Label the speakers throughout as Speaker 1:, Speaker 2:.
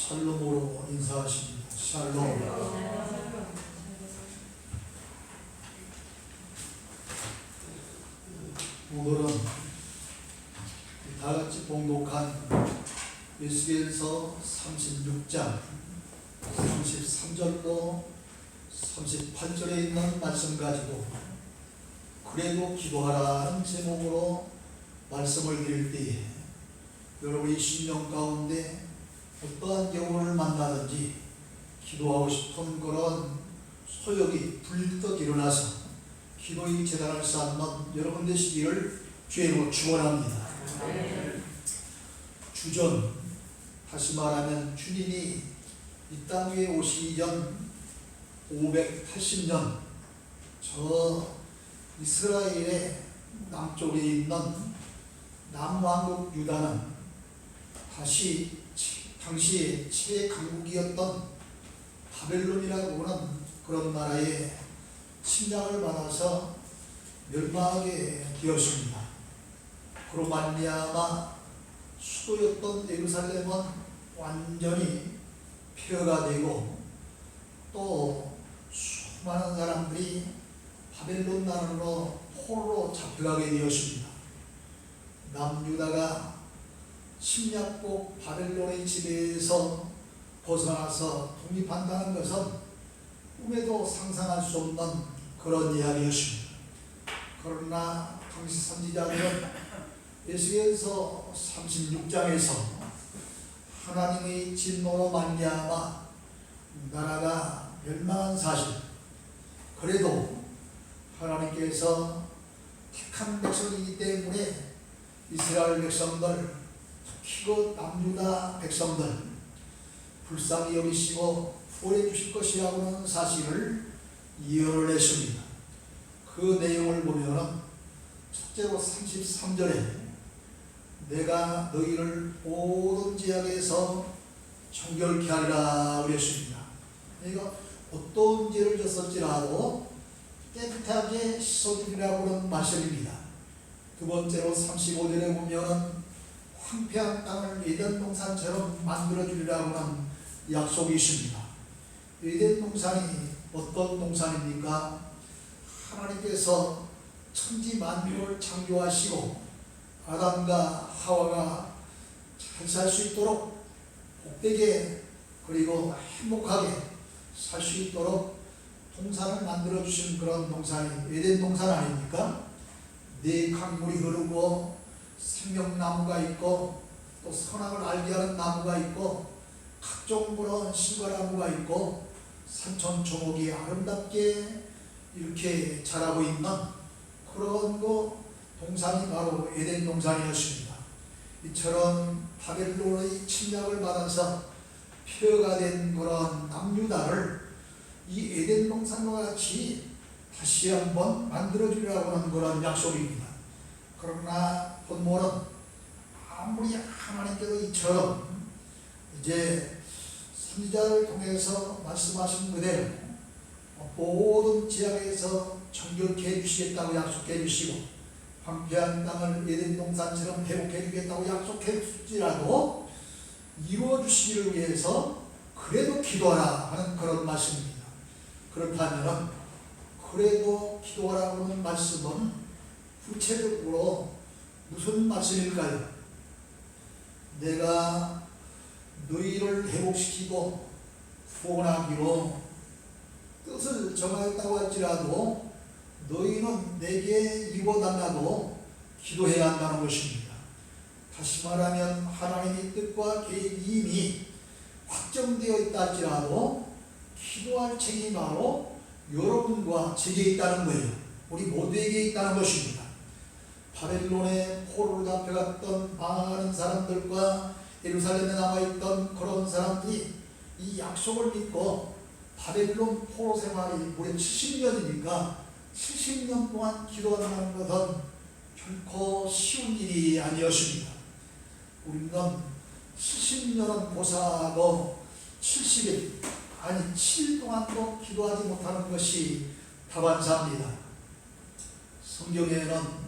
Speaker 1: 샬롬으로 인사하십니다. 샬롬. 오늘은 다같이 봉독한 에스겔서 36장 33절로 38절에 있는 말씀 가지고 그래도 기도하라는 제목으로 말씀을 드릴 때에 여러분이 심령 가운데 어떠한 경우를 만나든지 기도하고 싶은 그런 소욕이 불떡 일어나서 기도의 재단을 쌓는 여러분 되시기를 주의로 축원합니다. 주전, 다시 말하면 주님이 이 땅 위에 오시기 전 580년 저 이스라엘의 남쪽에 있는 남왕국 유다는 다시 당시에 최강국이었던 바벨론이라고 하는 그런 나라에 침략을 받아서 멸망하게 되었습니다. 그로 말미암아 수도였던 예루살렘은 완전히 폐허가 되고 또 수많은 사람들이 바벨론 나라로 포로로 잡혀가게 되었습니다. 남유다가 침략국 바벨론의 지배에서 벗어나서 독립한다는 것은 꿈에도 상상할 수 없는 그런 이야기였습니다. 그러나 당시 선지자들은 에스겔서 36장에서 하나님의 진노로 말미암아 나라가 멸망한 사실, 그래도 하나님께서 택한 백성이기 때문에 이스라엘 백성들, 특히 그 남유다 백성들 불쌍히 여기시고 구원해 주실 것이라고 하는 사실을 예언을 했습니다. 그 내용을 보면 첫째로 33절에 내가 너희를 모든 죄악에서 정결케 하리라 그랬습니다. 그러니까 어떤 죄를 졌을지라도 깨끗하게 씻어주리라고 하는 말씀입니다. 두 번째로 35절에 보면 황폐한 땅을 에덴 동산처럼 만들어주리라고 하는 약속이 있습니다. 에덴 동산이 어떤 동산입니까? 하나님께서 천지 만물을 창조하시고 아담과 하와가 잘 살 수 있도록 복되게 그리고 행복하게 살 수 있도록 동산을 만들어 주신 그런 동산이 에덴 동산 아닙니까? 네 강물이 흐르고 생명나무가 있고 또 선악을 알게 하는 나무가 있고 각종 그런 실과나무가 있고 산천초목이 아름답게 이렇게 자라고 있는 그런 그 동산이 바로 에덴 동산이었습니다. 이처럼 바벨론의 침략을 받아서 폐허가 된 그런 남유다를 이 에덴 동산과 같이 다시 한번 만들어주려고 하는 그런 약속입니다. 그러나 본문은 아무리 하나님께서 이처럼 이제 선지자를 통해서 말씀하신 그대로 모든 지역에서 정결케 해주시겠다고 약속해 주시고 황폐한 땅을 에덴 동산처럼 회복해 주겠다고 약속해 주지라도 이루어 주시기를 위해서 그래도 기도하라 하는 그런 말씀입니다. 그렇다면 그래도 기도하라고 하는 말씀은 구체적으로 무슨 말씀일까요? 내가 너희를 회복시키고 구원하기로 뜻을 정하였다고 할지라도 너희는 내게 이루어달라고 기도해야 한다는 것입니다. 다시 말하면 하나님의 뜻과 계획이 이미 확정되어 있다 할지라도 기도할 책임이 바로 여러분과 제게 있다는 거예요. 우리 모두에게 있다는 것입니다. 바벨론에 포로로 잡혀갔던 많은 사람들과 예루살렘에 남아있던 그런 사람들이 이 약속을 믿고 바벨론 포로 생활이 무려 70년이니까 70년 동안 기도한다는 것은 결코 쉬운 일이 아니었습니다. 우리는 70년은 고사하고 70일 아니 7일 동안도 기도하지 못하는 것이 다반사입니다. 성경에는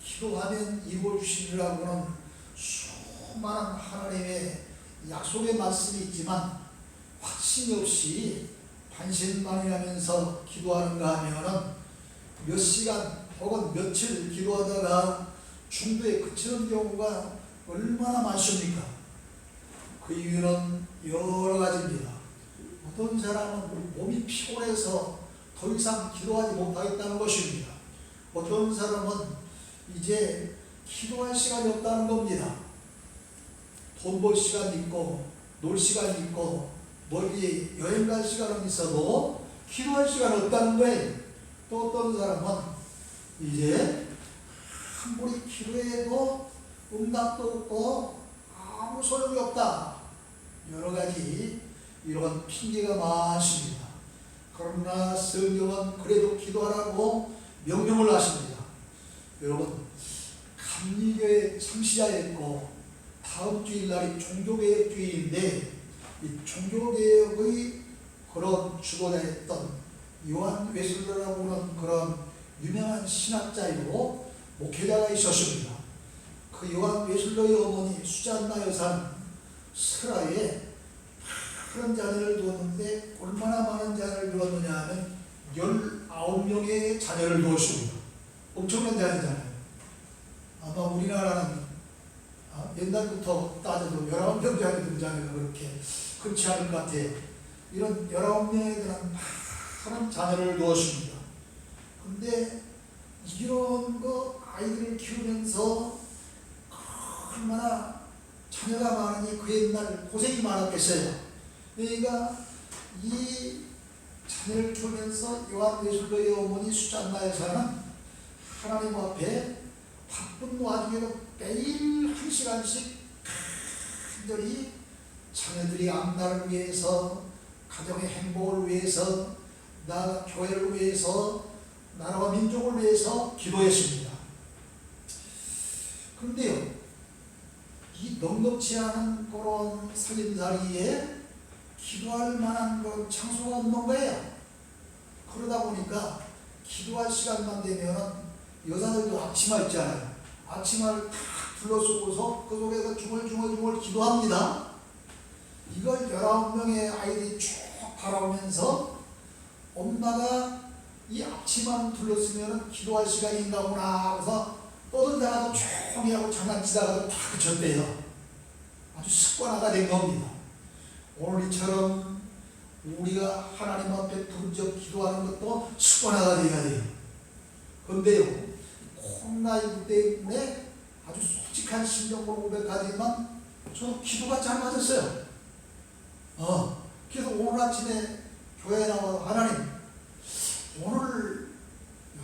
Speaker 1: 기도하면 이루어주시리라고는 수많은 하나님의 약속의 말씀이 있지만 확신이 없이 반신반의하면서 기도하는가 하면은 몇 시간 혹은 며칠 기도하다가 중도에 그치는 경우가 얼마나 많습니까? 그 이유는 여러 가지입니다. 어떤 사람은 몸이 피곤해서 더 이상 기도하지 못하겠다는 것입니다. 어떤 사람은 이제 기도할 시간이 없다는 겁니다. 돈 벌 시간이 있고 놀 시간이 있고 멀리 여행 갈 시간은 있어도 기도할 시간이 없다는 거예요. 또 어떤 사람은 이제 아무리 기도해도 응답도 없고 아무 소용이 없다. 여러 가지 이런 핑계가 많습니다. 그러나 성경은 그래도 기도하라고 명령을 하십니다. 여러분, 감리교회 창시자였고 다음 주일날이 종교개혁 주일인데 이 종교개혁의 그런 주도자였던 요한 웨슬레라고 하는 그런 유명한 신학자이고 목회자가 있었습니다. 그 요한 웨슬레의 어머니 수잔나 여사는 스라에 그런 자녀를 두었는데 얼마나 많은 자녀를 두었느냐 하면 19명의 자녀를 두었습니다. 엄청난 자녀잖아요. 아마 우리나라는 옛날부터 따져도 19명 자녀 둔 자녀가 그렇게 흔치 않을 것 같아요. 이런 19명에 대한 많은 자녀를 두었습니다. 근데 이런 거 아이들을 키우면서 얼마나 자녀가 많으니 그 옛날 고생이 많았겠어요. 그러니까 이 자녀를 키우면서 요한 웨슬레의 어머니 수잔나 여사는 하나님 앞에 바쁜 와중에도 매일 1시간씩 간절히 자녀들이 앞날을 위해서, 가정의 행복을 위해서, 나아가 교회를 위해서, 나라와 민족을 위해서 기도했습니다. 그런데요, 이 넉넉지 않은 그런 살림살이에 기도할 만한 그런 장소가 없는 거예요. 그러다 보니까 기도할 시간만 되면 여자들도 앞치마 있잖아요. 앞치마를 탁 둘러쓰고서 그 속에서 중얼중얼 기도합니다. 이걸 19명의 아이들이 쭉 바라보면서 엄마가 이 앞치마를 둘러쓰면 기도할 시간인가 보나 해서 떠들다가도 조용히 하고 장난치다가도 다 그쳤대요. 아주 습관화가 된 겁니다. 오늘 이처럼 우리가 하나님 앞에 부르짖어 기도하는 것도 습관화가 되어야 돼요. 그런데요, 코로나19 때문에 아주 솔직한 심정으로 고백하지만 저는 기도가 잘 맞았어요. 그래서 오늘 아침에 교회에 나와서 하나님, 오늘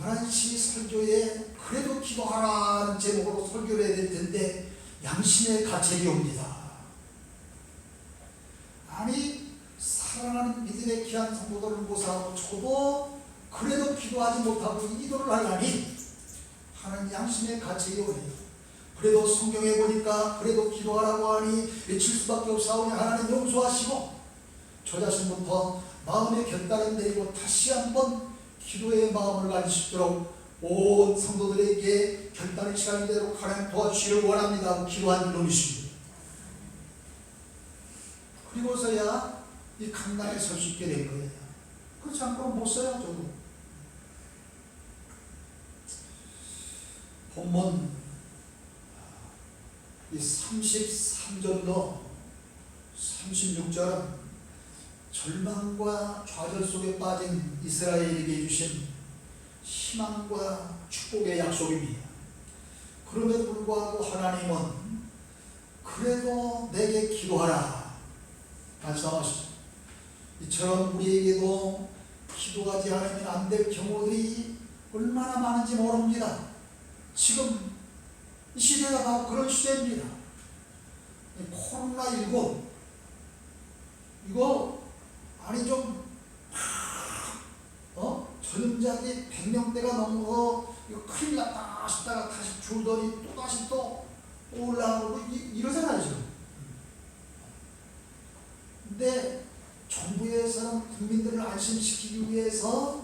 Speaker 1: 11시 설교에 그래도 기도하라는 제목으로 설교를 해야 될 텐데 양심의 가책이 옵니다. 아니, 사랑하는 믿음의 귀한 성도들을 모사하고 저도 그래도 기도하지 못하고 기도를 하려니 하는 양심의 가책이 오네요. 그래도 성경에 보니까 그래도 기도하라고 하니 외칠 수밖에 없사오니 하나님 용서하시고 저 자신부터 마음의 결단을 내리고 다시 한번 기도의 마음을 가질 수 있도록 온 성도들에게 결단의 시간이 되도록 하나님 도와주시기를 원합니다. 기도한 놈이십니다. 그리고서야 이 강단에 설 수 있게 된 거예요. 그렇지 않고는 못 써요. 저도. 본문 이 33절로 36절은 절망과 좌절 속에 빠진 이스라엘에게 주신 희망과 축복의 약속입니다. 그럼에도 불구하고 하나님은 그래도 내게 기도하라 말씀하시죠. 이처럼 우리에게도 기도하지 않으면 안 될 경우들이 얼마나 많은지 모릅니다. 지금 이 시대가 바로 그런 시대입니다. 코로나19 이거 아니 좀 전염자들이 100명대가 넘어서 이거 큰일 났다 싶다가 다시 줄더니 또다시 또 올라오고 이러잖아요 지금. 근데 정부에서는 국민들을 안심시키기 위해서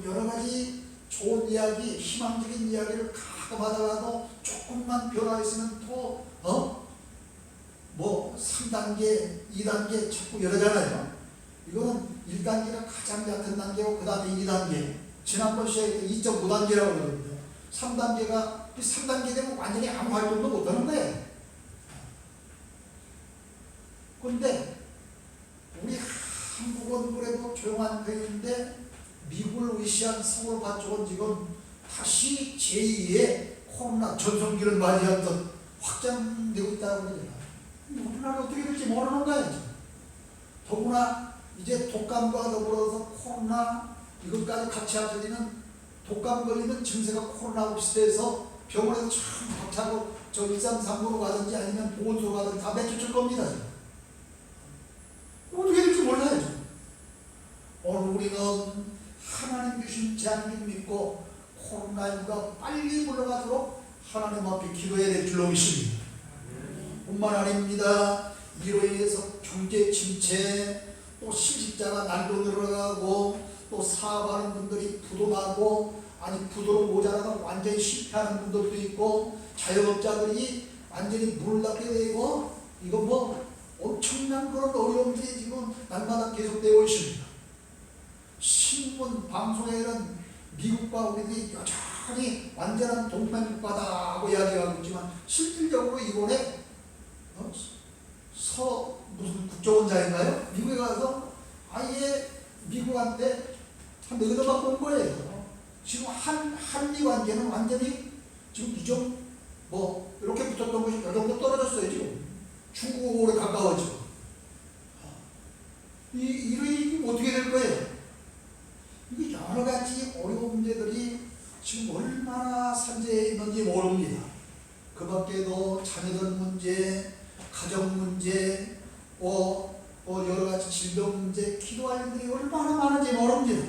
Speaker 1: 여러 가지 좋은 이야기, 희망적인 이야기를 가끔 하다가도 조금만 변화했으면 또 3단계, 2단계 자꾸 이러잖아요. 이거는 1단계가 가장 얕은 단계고 그 다음에 2단계, 지난번 시간에 2.5단계라고 그러거든요. 3단계 되면 완전히 아무 활동도 못하는 거예요. 근데 우리 한국은 그래도 조용한 편인데 미국을 위시한 서울 가쪽은 지금 다시 제2의 코로나 전성기를 맞이한 듯 확장되고 있다고 그러잖아요. 우리나라 어떻게 될지 모르는 거예요. 더구나 이제 독감과 더불어서 코로나 이것까지 같이 합쳐지는 독감 걸리는 증세가 코로나하고 비슷해서 병원에서 참 박차고 저 1339로 가든지 아니면 보건소로 가든지 다 맺혀줄 겁니다. 어떻게 될지 몰라요. 오늘 우리는 하나님 주신 재앙을 믿고 코로나19가 빨리 물러가도록 하나님 앞에 기도해야 될 줄로 믿습니다. 뿐만 아닙니다. 이로 인해서 경제 침체, 또 실직자가 날로 늘어나고, 또 사업하는 분들이 부도 나고, 아니 부도로 모자라서 완전히 실패하는 분들도 있고, 자영업자들이 완전히 문을 닫게 되고, 이거 뭐 엄청난 그런 어려움들이 지금 날마다 계속되고 있습니다. 신문 방송에는 미국과 우리들이 여전히 완전한 동맹국가다고 이야기하고 있지만 실질적으로 이번에 무슨 국정원장인가요? 미국에 가서 아예 미국한테 한 너희들만 본 거예요. 지금 한미 관계는 완전히 지금 이점 뭐 이렇게 붙었던 것이 요 정도 떨어졌어요. 지금 중국으로 가까워지고. 이게 어떻게 될 거예요? 이게 여러 가지 어려운 문제들이 지금 얼마나 산재해 있는지 모릅니다. 그 밖에도 자녀들 문제, 가정 문제, 여러 가지 질병 문제, 기도할 일들이 얼마나 많은지 모릅니다.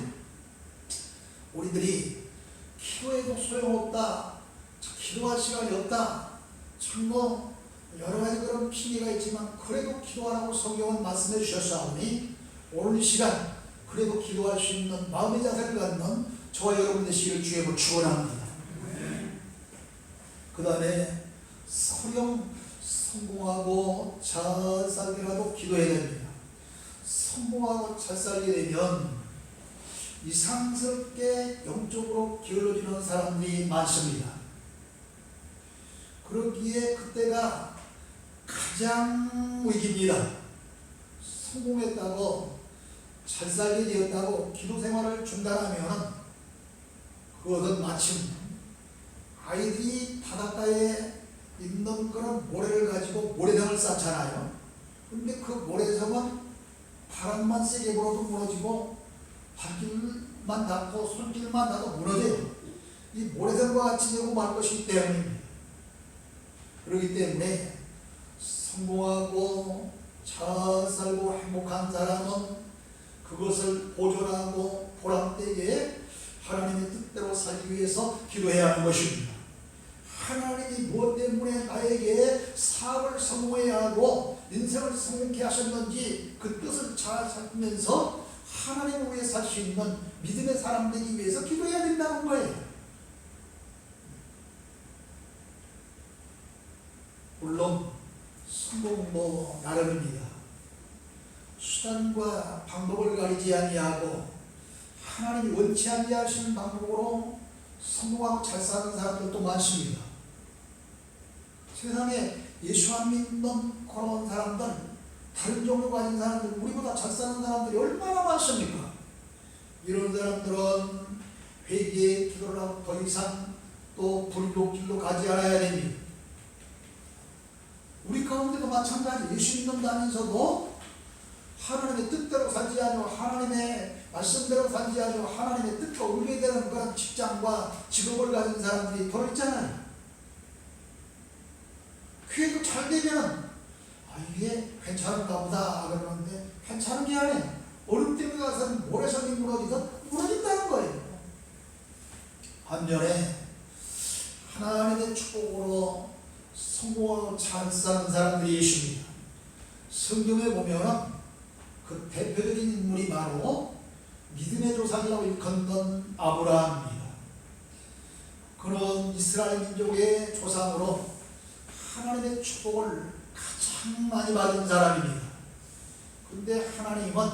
Speaker 1: 우리들이 기도해도 소용없다, 기도할 시간이 없다, 참 여러 가지 그런 핑계가 있지만 그래도 기도하라고 성경은 말씀해 주셨사오니 오늘 이 시간 그래도 기도할 수 있는 마음의 자세를 갖는 저와 여러분 되시기를 주의 축원합니다. 그 다음에 서령 성공하고 잘 살기라도 기도해야 됩니다. 성공하고 잘 살게 되면 이상스럽게 영적으로 기울어지는 사람들이 많습니다. 그러기에 그때가 가장 위기입니다. 성공했다고 잘 살게 되었다고 기도 생활을 중단하면 그것은 마침 아이들이 바닷가에 있는 그런 모래를 가지고 모래성을 쌓잖아요. 근데 그 모래성은 바람만 세게 불어도 무너지고 발길만 닿고 손길만 닿아도 무너져요. 이 모래성과 같이 되고 말 것이기 때문입니다. 그렇기 때문에 성공하고 잘 살고 행복한 사람은 그것을 보존하고 보람되게 하나님의 뜻대로 살기 위해서 기도해야 하는 것입니다. 하나님이 무엇 때문에 나에게 사업을 성공해야 하고 인생을 성공케 하셨는지 그 뜻을 잘 살면서 하나님을 위해 살 수 있는 믿음의 사람 되기 위해서 기도해야 된다는 거예요. 물론 성공도 나름입니다. 수단과 방법을 가리지 아니하고 하나님이 원치 아니하시는 방법으로 성공하고 잘 사는 사람들도 많습니다. 세상에 예수 안 믿는 그런 사람들, 다른 종교 가진 사람들, 우리보다 잘 사는 사람들이 얼마나 많습니까? 이런 사람들은 회개의 기도를 하고 더 이상 또 불법길로 가지 않아야 됩니다. 우리 가운데도 마찬가지. 예수 믿는다면서도 하나님의 뜻대로 살지 않고 하나님의 말씀대로 살지 않고 하나님의 뜻과 울게되는 그런 직장과 직업을 가진 사람들이 더 있잖아요. 그래도 잘 되면 이게 괜찮은가 보다 그러는데 괜찮은 게 아니에요. 어느 때문에 가서는 모래성이 무너지듯 무너진다는 거예요. 반면에 하나님의 축복으로 성공하고 잘 사는 사람들이 있습니다. 성경에 보면 그 대표적인 인물이 바로 믿음의 조상이라고 일컫는 아브라함입니다. 그런 이스라엘 민족의 조상으로 하나님의 축복을 가장 상 많이 받은 사람입니다. 근데 하나님은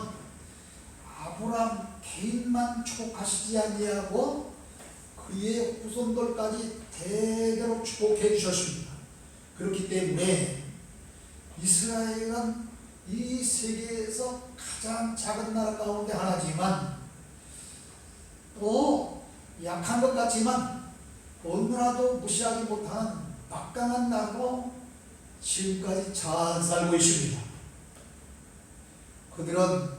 Speaker 1: 아브라함 개인만 축복하시지 아니하고 그의 후손들까지 대대로 축복해 주셨습니다. 그렇기 때문에 이스라엘은 이 세계에서 가장 작은 나라 가운데 하나지만 또 약한 것 같지만 어느나도 무시하지 못하는 막강한 나라로 지금까지 잘 살고 있습니다. 그들은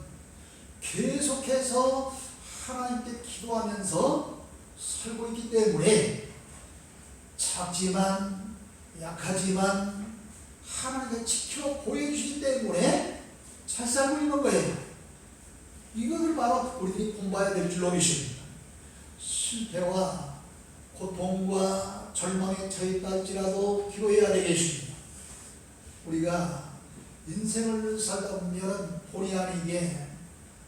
Speaker 1: 계속해서 하나님께 기도하면서 살고 있기 때문에 작지만 약하지만 하나님께 지켜 보여주시기 때문에 잘 살고 있는 거예요. 이것을 바로 우리들이 공부해야 될 줄로 믿습니다. 실패와 고통과 절망에 처했다 할지라도 기도해야 되겠습니다. 우리가 인생을 살다 보면 본의 아니게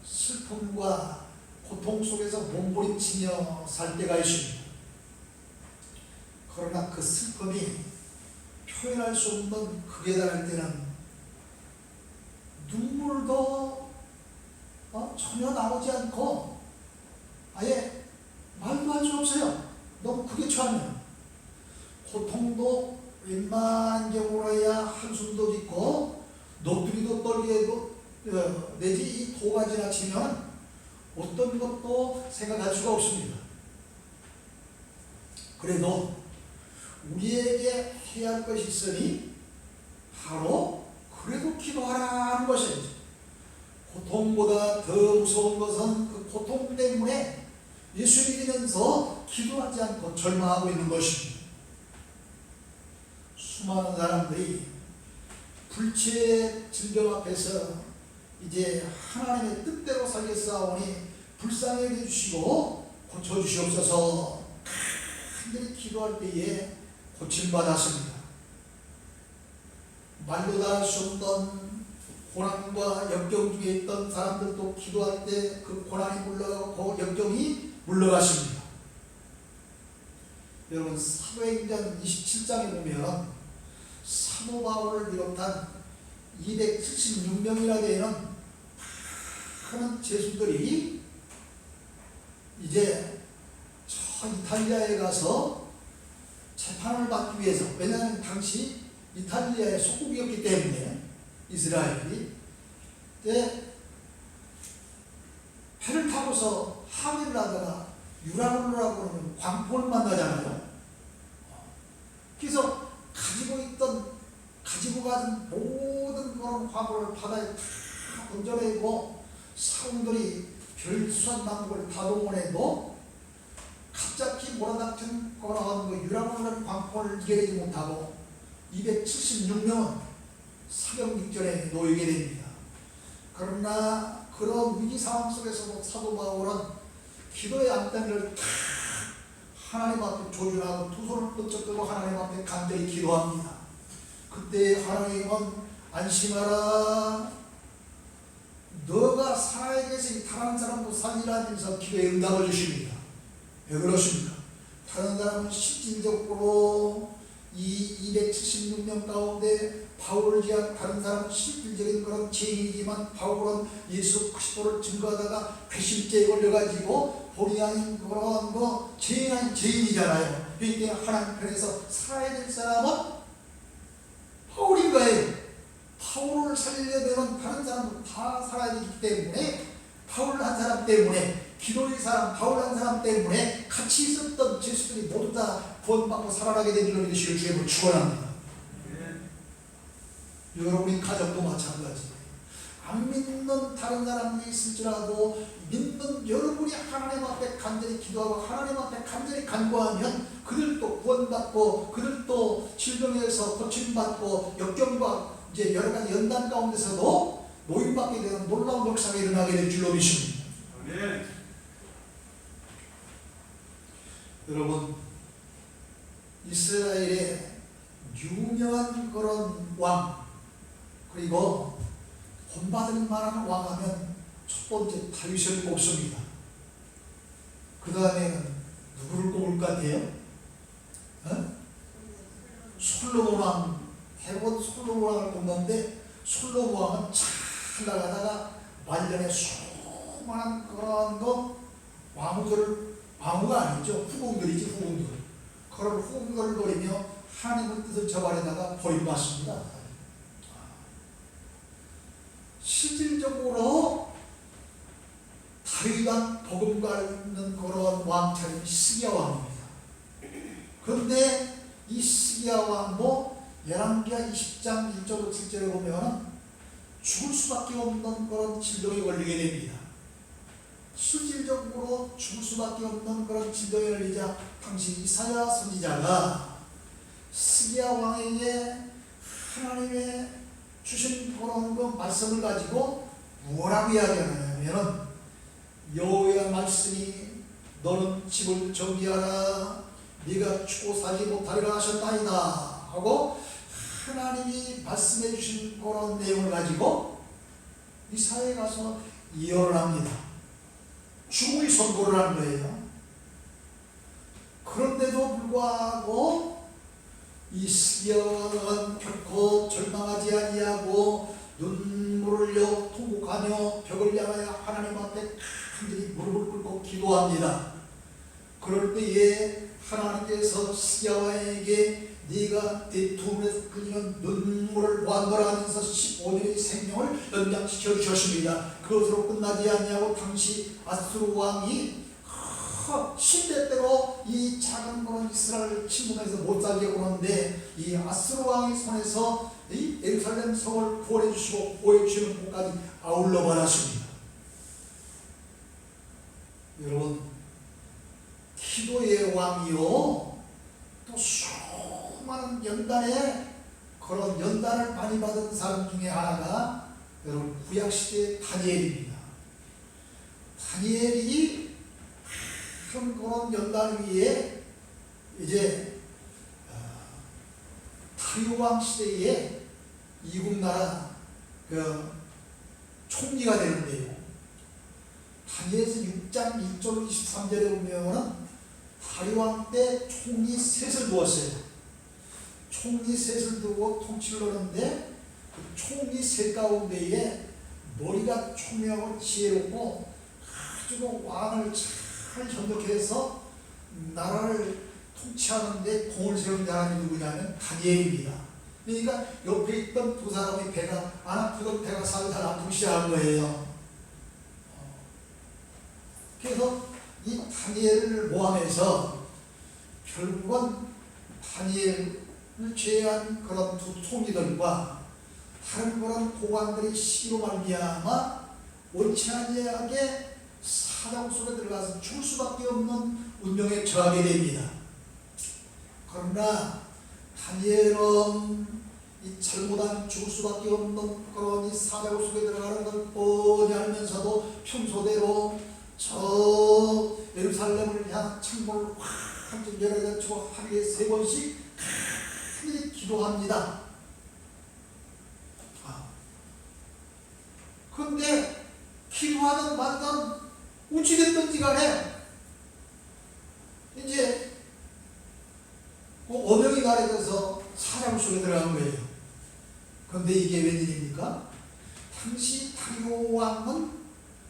Speaker 1: 슬픔과 고통 속에서 몸부림치며 살 때가 있습니다. 그러나 그 슬픔이 표현할 수 없는 극에 달할 때는 눈물도 전혀 나오지 않고 아예 말도 할 수 없어요. 너무 크게 처하면 고통도 웬만한 경우라야 한숨도 짓고 녹두리도 떨게 내지 이 도가 지나치면 어떤 것도 생각할 수가 없습니다. 그래도 우리에게 해야 할 것이 있으니 바로 그래도 기도하라는 것이죠. 고통보다 더 무서운 것은 그 고통 때문에 예수 믿으면서 기도하지 않고 절망하고 있는 것입니다. 수많은 사람들이 불치의 질병 앞에서 이제 하나님의 뜻대로 살겠사오니 불쌍히 해주시고 고쳐주시옵소서 간절히 기도할 때에 고침받았습니다. 말로 다 할 수 없는 고난과 역경 중에 있던 사람들도 기도할 때 그 고난이 물러가고 역경이 물러갔습니다. 여러분 사도행전 27장에 보면 사도 바울을 비롯한 276명이나 되는 많은 제수들이 이제 저 이탈리아에 가서 재판을 받기 위해서, 왜냐하면 당시 이탈리아의 속국이었기 때문에 이스라엘이 배를 타고서 항해를 하다가 유라굴로라고 하는 광포를 만나잖아요. 그래서 가지고 가는 모든 그런 화물을 바다에 다 던져내고 사람들이 별수한 방법을 다 동원해도 갑자기 몰아닥친 거나 유라굴로라는 광포를 이겨내지 못하고 276명은 사경직전에 놓이게 됩니다. 그러나 그런 위기 상황 속에서도 사도 바울은 기도의 안단을 다 하나님 앞에 조준하고 두 손을 번쩍 들고 하나님 앞에 간절히 기도합니다. 그때 하나님은 안심하라, 너가 살아야 돼서 이 다른 사람도 살리라 하면서 기도에 응답을 주십니다. 왜 그렇습니까? 다른 사람은 실질적으로 이 276명 가운데 바울을 제한 다른 사람은 실질적인 그런 죄인이지만 바울은 예수 그리스도를 증거하다가 괘씸죄에 걸려가지고 본의 아닌 그런 죄인 아닌 죄인이잖아요. 그렇기 때문에 하나님 편에서 살아야 될 사람은 바울인 거예요. 바울을 살리려면 다른 사람도 다 살아야 되기 때문에 바울 한 사람 때문에, 기도의 사람 바울 한 사람 때문에 같이 있었던 제수들이 모두 다 구원받고 살아나게 된 줄로 믿으시길 주님을 축원합니다. 여러분의 가정도 마찬가지예요. 안 믿는 다른 사람이 있을지라도 믿는 여러분이 하나님 앞에 간절히 기도하고 하나님 앞에 간절히 간구하면 그들도 구원받고 그들도 질병에서 고침받고 역경과 이제 여러 가지 연단 가운데서도 노인받게 되는 놀라운 역사가 일어나게 될 줄로 믿습니다. 여러분, 이스라엘의 유명한 그런 왕, 그리고 본받을 만한 왕하면 첫 번째 다윗을 꼽습니다. 그 다음에는 누구를 꼽을 것 같아요? 솔로몬 왕 대부분 솔로몬 왕을 뽑는데 솔로몬 왕은 잘 나가다가 말년에 수많은 그런 왕후가 아니죠. 후궁들이지, 후궁들. 그런 후궁들을 노리며 하나님의 뜻을 저발에다가 버림받습니다. 실질적으로 다윗왕 복음과 있는 그런 왕차림이 시기야 왕입니다. 그런데 이 시기야 왕도 열왕기하 20장 1절로 7절에 보면 죽을 수밖에 없는 그런 질병에 걸리게 됩니다. 실질적으로 죽을 수밖에 없는 그런 질병에 걸리자 당시 이사야 선지자가 시기야 왕에게 하나님의 주신 그런 그 말씀을 가지고 뭐라고 이야기하냐면 여호와의 말씀이 너는 집을 정비하라 네가 죽고 살지 못하리라 하셨나이다 하고 하나님이 말씀해 주신 그런 내용을 가지고 이사야에 가서 예언을 합니다. 죽음의 선고를 한 거예요. 그런데도 불구하고 이 시기야는 결코 절망하지 아니하고 눈물을 흘려 통곡하며 벽을 향하여 하나님 앞에 간절히 무릎을 꿇고 기도합니다. 그럴 때에 하나님께서 시기야에게 네가 네 두문에서 흘리는 눈물을 보았노라 하면서 15년의 생명을 연장시켜 주셨습니다. 그것으로 끝나지 아니하고 당시 아수르 왕이 신대대로 이 작은 그런 이스라엘을 침공해서 못 살게 보는데 이 아수르 왕의 손에서 이 예루살렘 성을 구원해 주시고 보호해 주시는 것까지 아울러 말하십니다. 여러분, 기도의 왕이요 또 수많은 연단에 그런 연단을 많이 받은 사람 중에 하나가 여러분 구약시대의 다니엘입니다. 다니엘이 큰 그런 연단 위에 이제 다리오왕 시대에 이국나라 그 총리가 되는데요. 다니엘서 6장 1절 23절에 보면은 다리오왕 때 총리 셋을 두었어요. 총리 셋을 두고 통치를 하는데 그 총리 셋 가운데에 머리가 총명하고 지혜롭고 아주 왕을 잘 협력해서 나라를 통치하는데 공을 세운 사람이 누구냐면 다니엘입니다. 그러니까 옆에 있던 두 사람의 배가 안 아프던 배가 살살 아프기 시작한 거예요. 그래서 이 다니엘을 모함해서 결국은 다니엘을 제외한 그런 두 총리들과 다른 그런 고관들의 시기로 말미암아 원치 아니하게 사장 속에 들어가서 죽을 수밖에 없는 운명에 처하게 됩니다. 그러나 다니엘은 이 잘못한 죽을 수밖에 없는 그런 이 사장 속에 들어가는 걸 뻔히 알면서도 평소대로 저 예루살렘을 향한 창문을 한쪽 열어가지고 하루에 3번씩 간절히 기도합니다. 그런데 기도하는 만남 어찌됐든지 간에 이제 어명이 가려져서 사장 속에 들어간 거예요. 그런데 이게 웬일입니까? 당시 다리오 왕은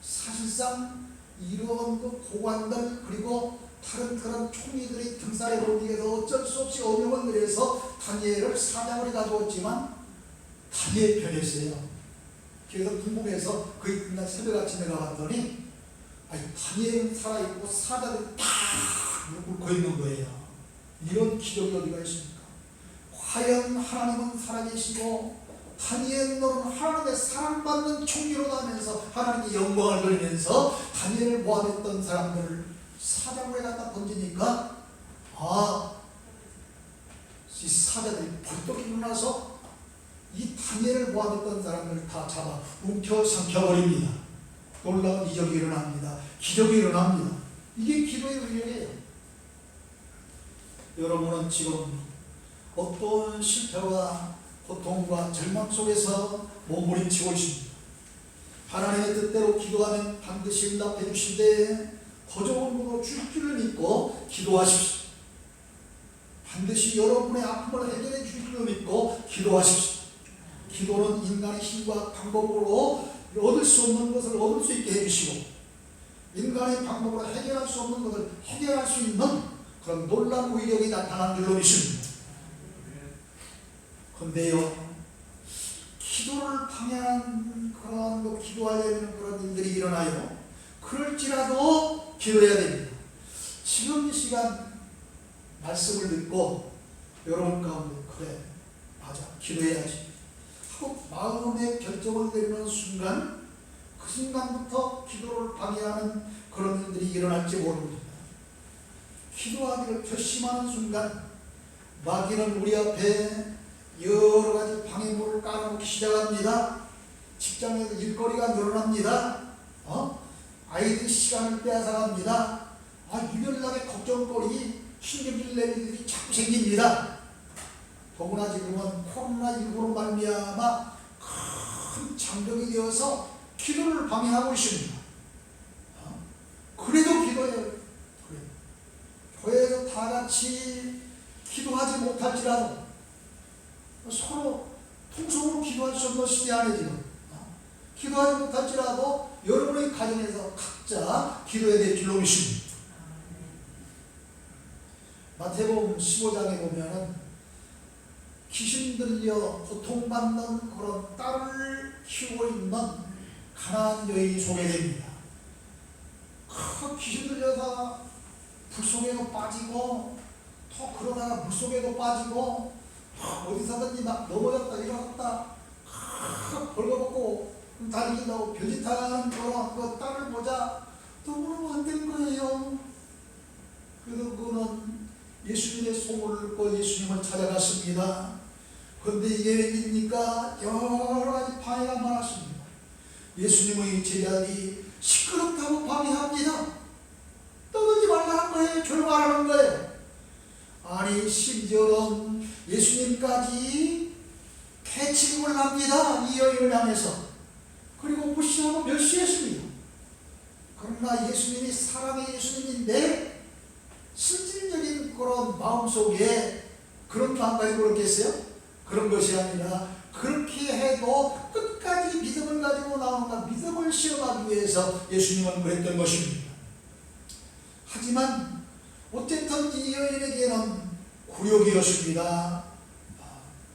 Speaker 1: 사실상 이런 그 고관들 그리고 다른 그런 총리들이 등살에 오르기 위해서 어쩔 수 없이 어명을 내려서 다니엘을 사장으로 가져왔지만 다니엘 편이었어요. 그래서 궁금해서 그 이튿날 새벽 아침에 가봤더니 다니엘은 살아있고 사자들이 다 꿇고 있는 거예요. 이런 기적이 어디가 있습니까? 과연 하나님은 살아계시고 다니엘 너는 하나님의 사랑받는 총리로 나면서 하나님의 영광을 돌리면서 다니엘을 모함했던 사람들을 사자굴에 갖다 던지니까 이 사자들이 벌떡 일어나서 이 다니엘을 모함했던 사람들을 다 잡아 움켜 삼켜버립니다. 놀라운 이적이 일어납니다. 기적이 일어납니다. 이게 기도의 능력이에요. 여러분은 지금 어떤 실패와 고통과 절망 속에서 몸부림치고 있습니다. 하나님의 뜻대로 기도하면 반드시 응답해 주신데 더 좋은 것으로 줄 줄을 믿고 기도하십시오. 반드시 여러분의 아픔을 해결해 주실 줄 믿고 기도하십시오. 기도는 인간의 힘과 방법으로 얻을 수 없는 것을 얻을 수 있게 해주시고, 인간의 방법으로 해결할 수 없는 것을 해결할 수 있는 그런 놀라운 위력이 나타난 줄로 믿습니다. 그런데요, 기도를 방해하는 그런 기도하려는 그런 일들이 일어나요. 그럴지라도 기도해야 됩니다. 지금 이 시간 말씀을 듣고 여러분 가운데 그래 맞아 기도해야지 하고 마음의 결정을 내리는 순간, 그 순간부터 기도를 방해하는 그런 일들이 일어날지 모릅니다. 기도하기를 결심하는 순간 마귀는 우리 앞에 여러 가지 방해물을 깔아놓기 시작합니다. 직장에서 일거리가 늘어납니다. 아이들이 시간을 빼앗아갑니다. 유별나게 걱정거리, 신경질 낼 일들이 자꾸 생깁니다. 더구나 지금은 코로나19로 말미암아 큰 장벽이 되어서 기도를 방해하고 있습니다. 그래도 기도해요. 교회에서 다 같이 기도하지 못할지라도 서로 통성으로 기도할 수 없는 시대 안에 지금 기도하지 못할지라도 여러분의 가정에서 각자 기도해야 될 줄로 믿습니다. 마태복음 15장에 보면은 귀신 들려 고통받는 그런 딸을 키우고 있는 가난한 여인이 소개됩니다. 그 귀신 들려서 불속에도 빠지고 또 그러다가 물속에도 빠지고 어디서든지 막 넘어졌다 일어났다 벌거벗고 다니긴다고 별짓하는 그 딸을 보자 너무너무 안 된 거예요. 그래서 그는 예수님의 소문을 듣고 예수님을 찾아갔습니다. 그런데 이게 웬일입니까? 여러 가지 방해가 많았습니다. 예수님의 제자들이 시끄럽다고 방해합니다. 떠들지 말라는 거예요. 조용하라는 거예요. 아니 심지어는 예수님까지 캐치림을 합니다. 이 여인을 향해서. 그리고 무시하고 멸시했습니다. 그러나 예수님이 사랑의 예수님인데 실질적인 그런 마음속에 그런 마음까지 그렇겠어요? 그런 것이 아니라 그렇게 해도 끝까지 믿음을 가지고 나온다. 믿음을 시험하기 위해서 예수님은 그랬던 것입니다. 하지만 어쨌든 이 여인에게는 굴욕이었습니다.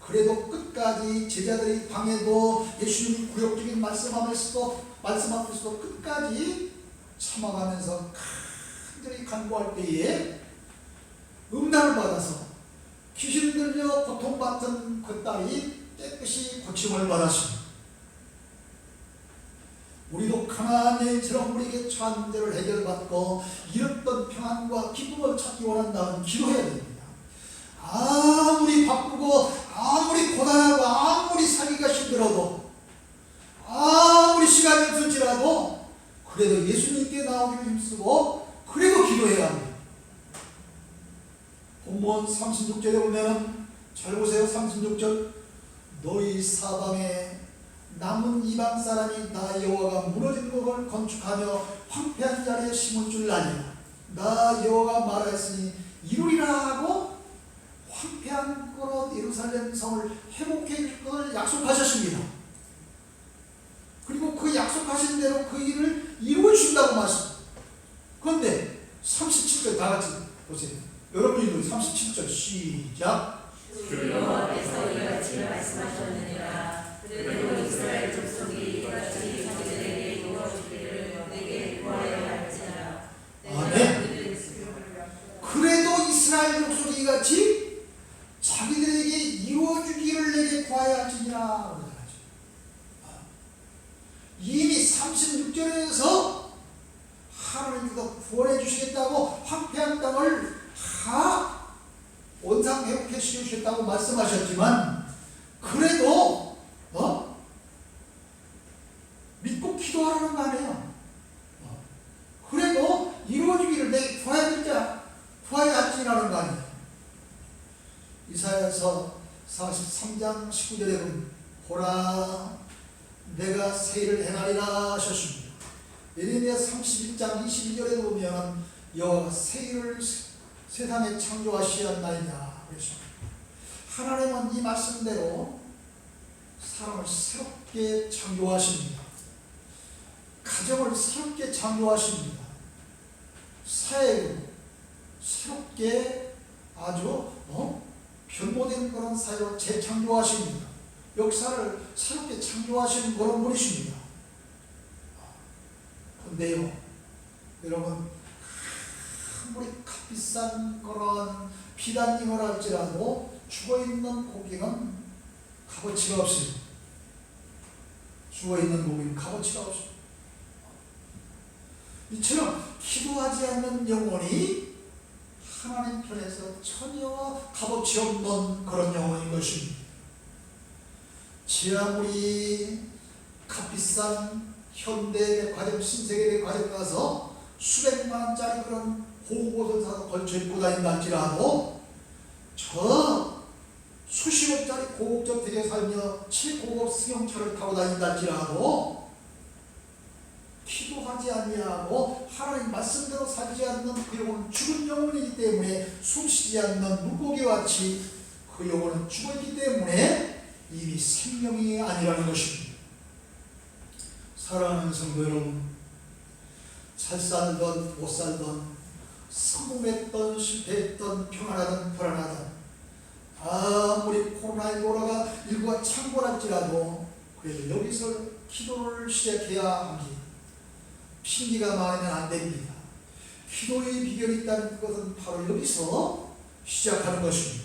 Speaker 1: 그래도 끝까지 제자들이 방해도 예수님이 굴욕적인 말씀 앞에서도 끝까지 참아가면서 간절히 간구할 때에 응답을 받아서 귀신 들려 고통받던 그 딸이 깨끗이 고침을 받았습니다. 우리도 가난한 여인처럼 우리에게 처한 문제를 해결받고 잃었던 평안과 기쁨을 찾기 원한다면 기도해야 됩니다. 아무리 바쁘고 아무리 고단하고 아무리 살기가 힘들어도 아무리 시간이 없을지라도 그래도 예수님께 나오기를 힘쓰고 그래도 기도해야 합니다. 본문 36절에 보면 잘 보세요. 36절 너희 사방에 남은 이방 사람이 나 여호와가 무너진 곳을 건축하며 황폐한 자리에 심을 줄 아니라 나 여호와가 말하였으니 이루리라 하고 황폐한 그런 예루살렘 성을 회복해 줄 것을 약속하셨습니다. 그리고 그 약속하신 대로 그 일을 이루어 주신다고 말씀. 그런데 37절 다 같이 보세요. 여러분이 37절 시작.
Speaker 2: 주 여호와께서 이같이 말씀하셨느니라. 그대로 이스라엘 족속이 이같이 자기들에게 이루어주기를 내게 구하여야 할지라.
Speaker 1: 아멘. 그래도 이스라엘 족속이 이같이 자기들에게 이루어주기를 내게 구하여야 할지니라. 이미 36절에서 하나님께서 구원해 주시겠다고 황폐한 땅을 다 원상 회복해 주시겠다고 말씀하셨지만 그래도 믿고 기도하라는 거 아니에요. 그래도 이루어지기를 내게 구해야 할지라는 거 아니에요. 이사야서 43장 19절에 보면 보라 내가 새 일을 행하리라 하셨습니다. 예레미야 31장 22절에 보면 여호와가 새 일을 세상에 창조하시었나이다. 그랬습니다. 하나님은 이 말씀대로 사람을 새롭게 창조하십니다. 가정을 새롭게 창조하십니다. 사회를 새롭게 아주 변모된 그런 사회로 재창조하십니다. 역사를 새롭게 창조하시는 그런 분이십니다. 근데요, 여러분, 아무리 값비싼 그런 비단님을 할지라도 죽어있는 고기는 값어치가 없어요. 죽어있는 고기는 값어치가 없어요. 이처럼 기도하지 않는 영혼이 하나님 편에서 전혀 값어치 없는 그런 영혼인 것입니다. 지 아무리 값비싼 현대백화점, 신세계백화점 가서 수백만 원짜리 그런 고급옷을 사서 걸쳐 입고 다닌다 할지라도 저 수십억짜리 고급 저택에 살며 최고급 승용차를 타고 다닌다 할지라도 기도하지 아니하고 하나님 말씀대로 살지 않는 그 영혼은 죽은 영혼이기 때문에 숨쉬지 않는 물고기와 같이 그 영혼은 죽었기 때문에 이미 생명이 아니라는 것입니다. 사랑하는 성도 여러분, 잘 살던 못 살던 성공했던 실패했던 평안하던 불안하던 아무리 코로나19가 창궐할지라도 그래도 여기서 기도를 시작해야 합니다. 핑계가 많으면 안 됩니다. 기도의 비결이 있다는 것은 바로 여기서 시작하는 것입니다.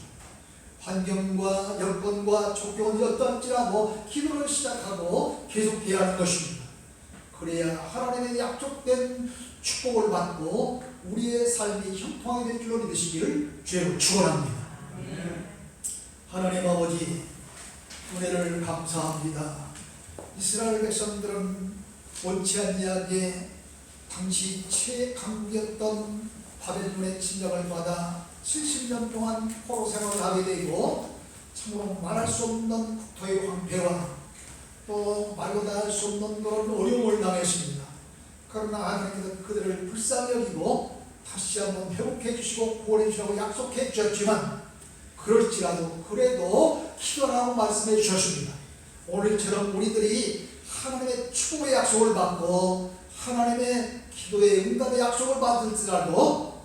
Speaker 1: 환경과 여건과 조건이 어떨지라도 기도를 시작하고 계속해야 하는 것입니다. 그래야 하나님의 약속된 축복을 받고 우리의 삶이 형통하게 될 줄로 믿으시기를 주의 축원합니다. 하나님 아버지, 은혜를 감사합니다. 이스라엘 백성들은 원치 아니하게 당시 최강국이었던 바벨론의 침략을 받아 70년 동안 포로 생활을 하게 되고 참으로 말할 수 없는 국토의 황폐와 또 말로 다 할 수 없는 그런 어려움을 당했습니다. 그러나 하나님께서 그들을 불쌍히 여기고 다시 한번 회복해 주시고 구원해 주시라고 약속해 주셨지만 그럴지라도 그래도 기도하라고 말씀해 주셨습니다. 오늘처럼 우리들이 하나님의 축복의 약속을 받고 하나님의 기도의 응답의 약속을 받을지라도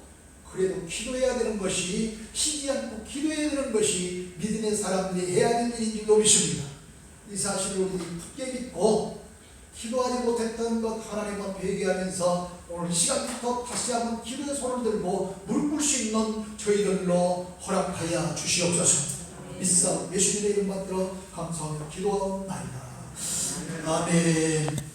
Speaker 1: 그래도 기도해야 되는 것이, 쉬지 않고 기도해야 되는 것이 믿음의 사람들이 해야 될 일인 줄로 믿습니다. 이 사실을 우리들이 굳게 믿고 기도하지 못했던 것 하나님과 회개하면서 오늘 이 시간부터 다시 한번 기도의 손을 들고 물을 수 있는 저희들로 허락하여 주시옵소서. 믿사 예수님의 이름 받들어 감사하며 기도하옵나이다. 아멘.